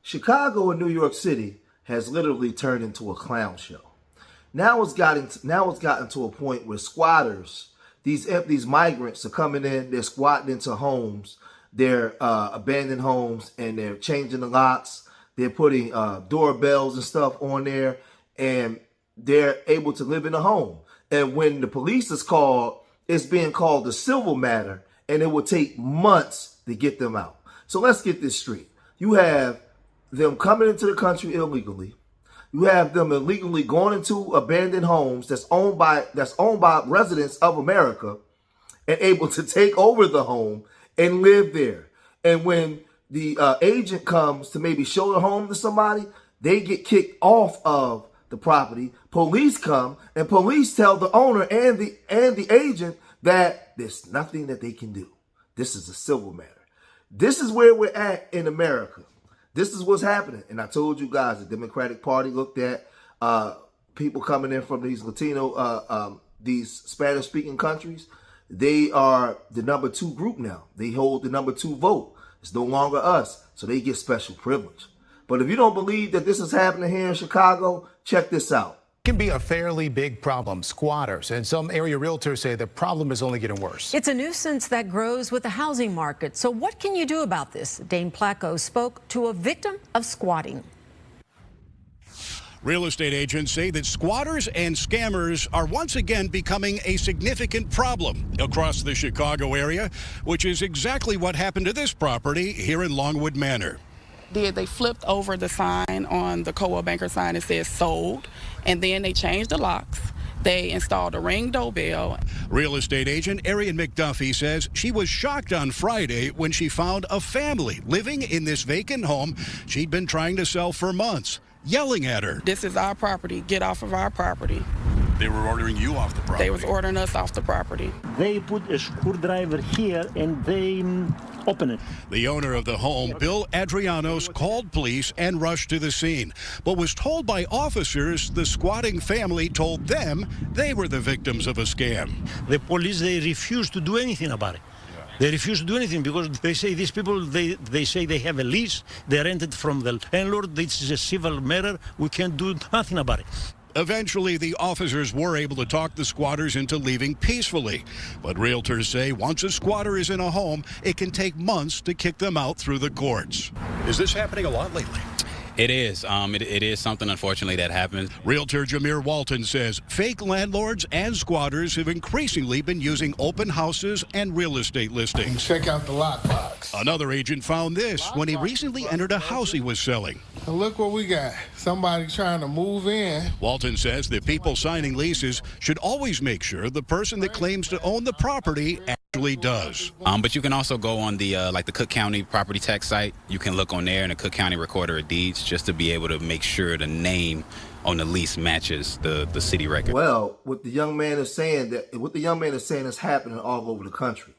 Chicago and New York City has literally turned into a clown show. Now it's gotten to a point where squatters, these migrants are coming in, they're squatting into homes, they're abandoned homes, and they're changing the locks. They're putting doorbells and stuff on there, and they're able to live in a home. And when the police is called, it's being called a civil matter, and it will take months to get them out. So let's get this straight. You have them coming into the country illegally. You have them illegally going into abandoned homes that's owned by residents of America and able to take over the home and live there. And when the agent comes to maybe show the home to somebody, they get kicked off of the property. Police come, and police tell the owner and the agent that there's nothing that they can do. This is a civil matter. This is where we're at in America. This is what's happening. And I told you guys, the Democratic Party looked at people coming in from these Latino, these Spanish-speaking countries. They are the number 2 group now. They hold the number 2 vote. It's no longer us, so they get special privilege. But if you don't believe that this is happening here in Chicago, check this out. Can be a fairly big problem. Squatters and some area realtors say the problem is only getting worse. It's a nuisance that grows with the housing market. So what can you do about this? Dane Placco spoke to a victim of squatting. Real estate agents say that squatters and scammers are once again becoming a significant problem across the Chicago area, which is exactly what happened to this property here in Longwood Manor. They flipped over the sign on the Coldwell Banker sign. It says sold, and then they changed the locks. They installed a Ring doorbell. Real estate agent Arian McDuffie says she was shocked on Friday when she found a family living in this vacant home she'd been trying to sell for months, yelling at her. This is our property. Get off of our property. They were ordering you off the property. They was ordering us off the property. They put a screwdriver here and they open it. The owner of the home, Bill Adrianos, called police and rushed to the scene, but was told by officers the squatting family told them they were the victims of a scam. The police, they refuse to do anything about it. They refuse to do anything because they say these people, they say they have a lease, they rented from the landlord, this is a civil matter, we can't do nothing about it. Eventually, the officers were able to talk the squatters into leaving peacefully. But realtors say once a squatter is in a home, it can take months to kick them out through the courts. Is this happening a lot lately? It is. It is something, unfortunately, that happens. Realtor Jameer Walton says fake landlords and squatters have increasingly been using open houses and real estate listings. Check out the lockbox. Another agent found this when he recently entered a house he was selling. And look what we got. Somebody trying to move in. Walton says that people signing leases should always make sure the person that claims to own the property actually does. But you can also go on the like the Cook County property tax site. You can look on there in the Cook County Recorder of Deeds just to be able to make sure the name on the lease matches the city record. Well, what the young man is saying is happening all over the country,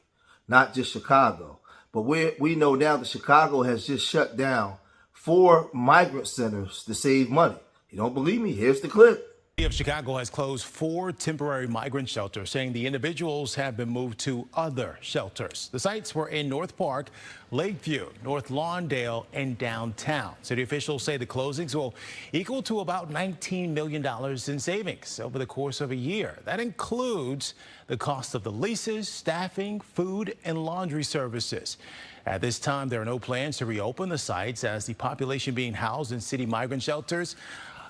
not just Chicago. But we know now that Chicago has just shut down 4 migrant centers to save money. You don't believe me? Here's the clip. The city of Chicago has closed 4 temporary migrant shelters, saying the individuals have been moved to other shelters. The sites were in North Park, Lakeview, North Lawndale, and downtown. City officials say the closings will equal to about $19 million in savings over the course of a year. That includes the cost of the leases, staffing, food, and laundry services. At this time, there are no plans to reopen the sites as the population being housed in city migrant shelters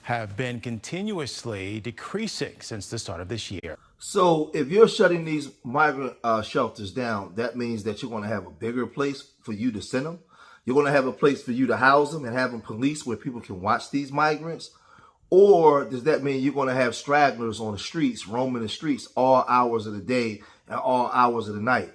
have been continuously decreasing since the start of this year. So if you're shutting these migrant shelters down, that means that you're going to have a bigger place for you to send them. You're going to have a place for you to house them and have them police where people can watch these migrants. Or does that mean you're going to have stragglers on the streets, roaming the streets all hours of the day and all hours of the night?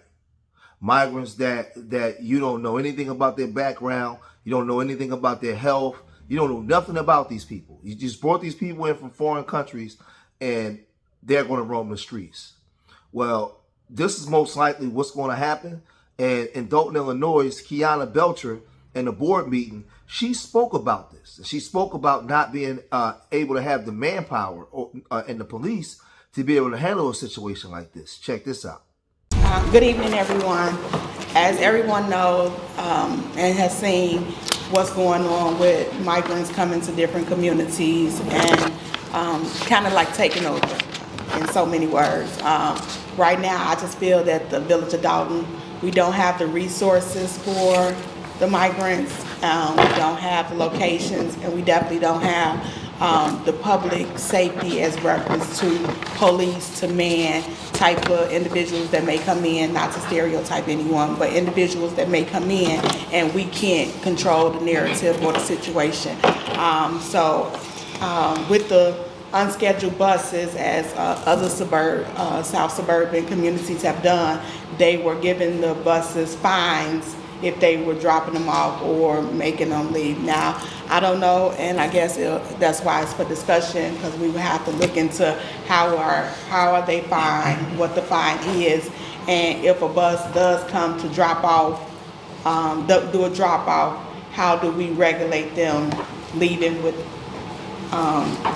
Migrants that you don't know anything about their background. You don't know anything about their health. You don't know nothing about these people. You just brought these people in from foreign countries and they're going to roam the streets. Well, this is most likely what's going to happen. And in Dalton, Illinois, Kiana Belcher in the board meeting, she spoke about this. She spoke about not being able to have the manpower and the police to be able to handle a situation like this. Check this out. Good evening, everyone. As everyone knows and has seen, what's going on with migrants coming to different communities and kind of like taking over in so many words. Right now, I just feel that the Village of Dalton, we don't have the resources for the migrants, we don't have the locations, and we definitely don't have the public safety as reference to police to man type of individuals that may come in, not to stereotype anyone, but individuals that may come in and we can't control the narrative or the situation. With the unscheduled buses, as other South suburban communities have done, they were giving the buses fines if they were dropping them off or making them leave. Now, I don't know, and I guess that's why it's for discussion, because we would have to look into how are they fined, what the fine is, and if a bus does come to drop off, do a drop off, how do we regulate them leaving with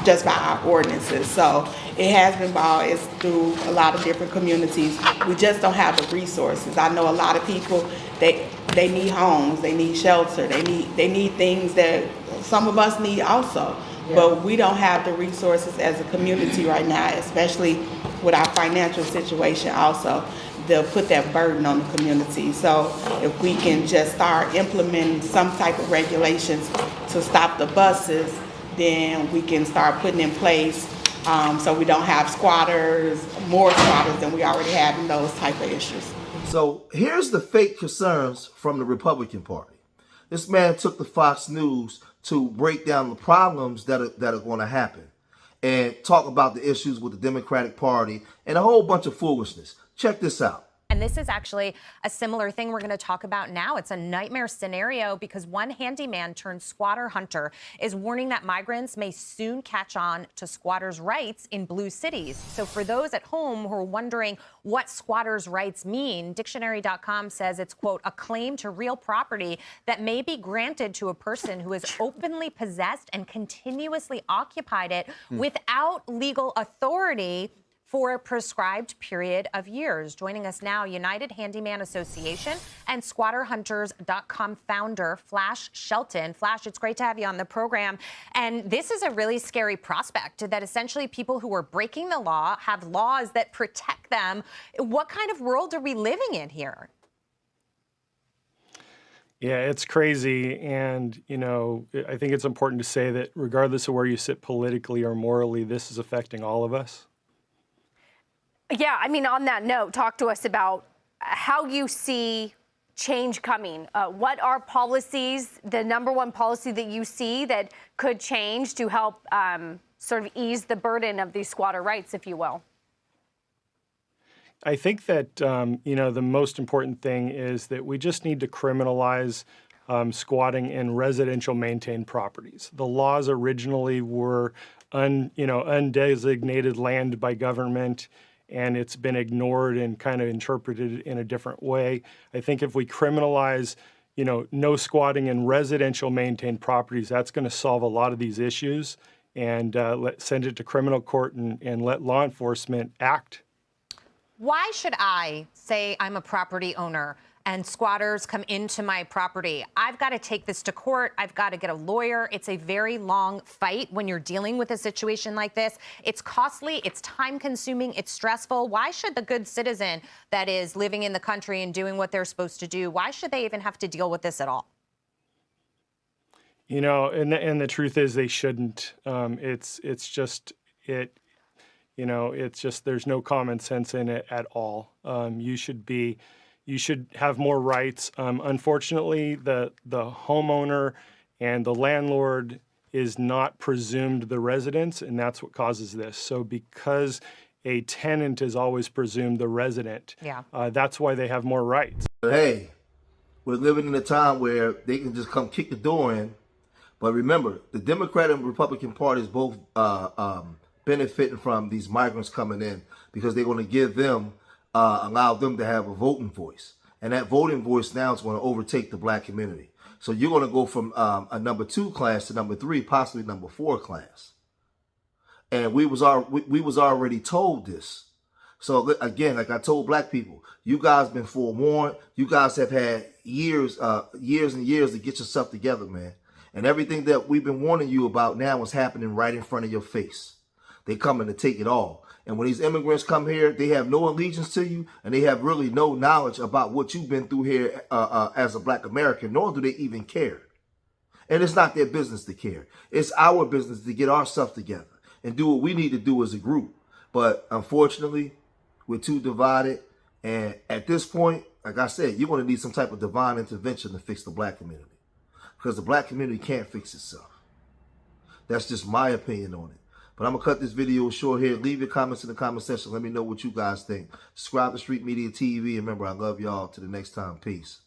just by our ordinances. So it has been it's through a lot of different communities. We just don't have the resources. I know a lot of people, they need homes, they need shelter, they need things that some of us need also. Yeah. But we don't have the resources as a community right now, especially with our financial situation also. They'll put that burden on the community. So if we can just start implementing some type of regulations to stop the buses, then we can start putting in place so we don't have more squatters than we already have in those type of issues. So here's the fake concerns from the Republican Party. This man took the Fox News to break down the problems that are going to happen and talk about the issues with the Democratic Party and a whole bunch of foolishness. Check this out. And this is actually a similar thing we're going to talk about now. It's a nightmare scenario because one handyman turned squatter hunter is warning that migrants may soon catch on to squatters' rights in blue cities. So for those at home who are wondering what squatters' rights mean, dictionary.com says it's, quote, a claim to real property that may be granted to a person who has openly possessed and continuously occupied it without legal authority for a prescribed period of years. Joining us now, United Handyman Association and SquatterHunters.com founder, Flash Shelton. Flash, it's great to have you on the program. And this is a really scary prospect that essentially people who are breaking the law have laws that protect them. What kind of world are we living in here? Yeah, it's crazy. And, you know, I think it's important to say that regardless of where you sit politically or morally, this is affecting all of us. Yeah, I mean, on that note, talk to us about how you see change coming. What are policies, the number one policy that you see that could change to help sort of ease the burden of these squatter rights, if you will? I think that, you know, the most important thing is that we just need to criminalize squatting in residential maintained properties. The laws originally were undesignated land by government, and it's been ignored and kind of interpreted in a different way. I think if we criminalize, you know, no squatting in residential maintained properties, that's going to solve a lot of these issues, and send it to criminal court and let law enforcement act. Why should I say I'm a property owner and squatters come into my property? I've got to take this to court. I've got to get a lawyer. It's a very long fight when you're dealing with a situation like this. It's costly, it's time consuming, it's stressful. Why should the good citizen that is living in the country and doing what they're supposed to do, why should they even have to deal with this at all? You know, and the truth is they shouldn't. It's just there's no common sense in it at all. You should have more rights. Unfortunately, the homeowner and the landlord is not presumed the residents, and that's what causes this. So because a tenant is always presumed the resident, that's why they have more rights. Hey, we're living in a time where they can just come kick the door in. But remember, the Democrat and Republican parties both benefiting from these migrants coming in because they're going to give them allow them to have a voting voice. And that voting voice now is going to overtake the black community. So you're going to go from a number 2 class to number 3, possibly number 4 class. And we was already told this. So again, like I told black people, you guys been forewarned. You guys have had years and years to get yourself together, man. And everything that we've been warning you about now is happening right in front of your face. They coming to take it all. And when these immigrants come here, they have no allegiance to you, and they have really no knowledge about what you've been through here as a black American, nor do they even care. And it's not their business to care. It's our business to get our stuff together and do what we need to do as a group. But unfortunately, we're too divided. And at this point, like I said, you're going to need some type of divine intervention to fix the black community. Because the black community can't fix itself. That's just my opinion on it. But I'm going to cut this video short here. Leave your comments in the comment section. Let me know what you guys think. Subscribe to Street Media TV. And remember, I love y'all. Till the next time. Peace.